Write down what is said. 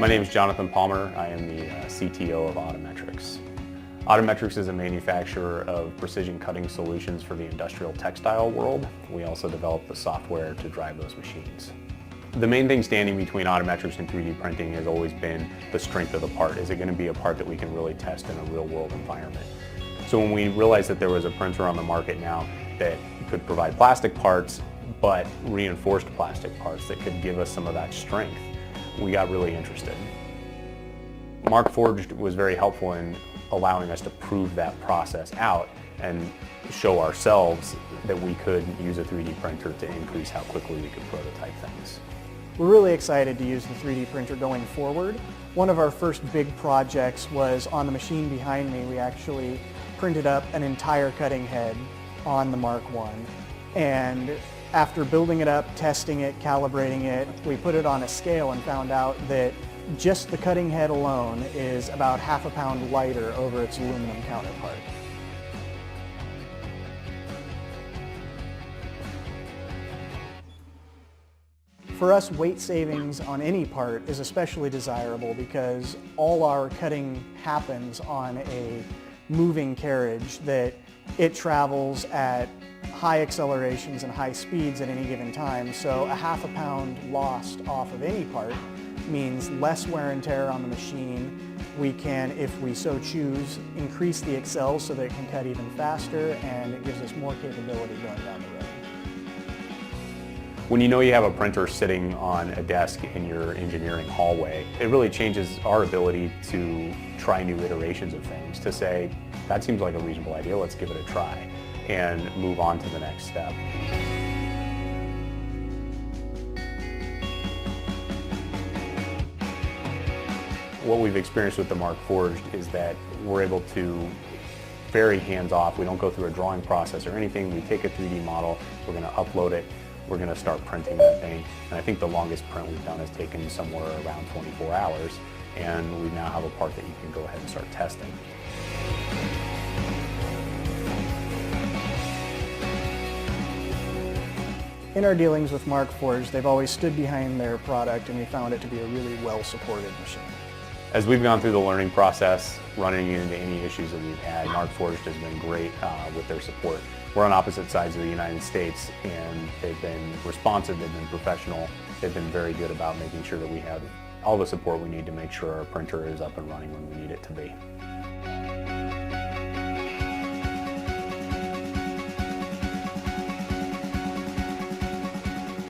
My name is Jonathan Palmer. I am the CTO of Autometrix. Autometrix is a manufacturer of precision cutting solutions for the industrial textile world. We also develop the software to drive those machines. The main thing standing between Autometrix and 3D printing has always been the strength of the part. Is it going to be a part that we can really test in a real-world environment? So when we realized that there was a printer on the market now that could provide plastic parts, but reinforced plastic parts that could give us some of that strength, we got really interested. Markforged was very helpful in allowing us to prove that process out and show ourselves that we could use a 3D printer to increase how quickly we could prototype things. We're really excited to use the 3D printer going forward. One of our first big projects was on the machine behind me. We actually printed up an entire cutting head on the Mark I. And after building it up, testing it, calibrating it, we put it on a scale and found out that just the cutting head alone is about half a pound lighter over its aluminum counterpart. For us, weight savings on any part is especially desirable because all our cutting happens on a moving carriage that it travels at high accelerations and high speeds at any given time. So a half a pound lost off of any part means less wear and tear on the machine. We can, if we so choose, increase the accels so that it can cut even faster, and it gives us more capability going down the road. When you know you have a printer sitting on a desk in your engineering hallway, it really changes our ability to try new iterations of things, to say, that seems like a reasonable idea, let's give it a try, and move on to the next step. What we've experienced with the Markforged is that we're able to very hands-off. We don't go through a drawing process or anything. We take a 3D model, we're going to upload it, we're going to start printing that thing. And I think the longest print we've done has taken somewhere around 24 hours, and we now have a part that you can go ahead and start testing. In our dealings with Markforged, they've always stood behind their product, and we found it to be a really well-supported machine. As we've gone through the learning process, running into any issues that we've had, Markforged has been great with their support. We're on opposite sides of the United States, and they've been responsive, they've been professional, they've been very good about making sure that we have all the support we need to make sure our printer is up and running when we need it to be.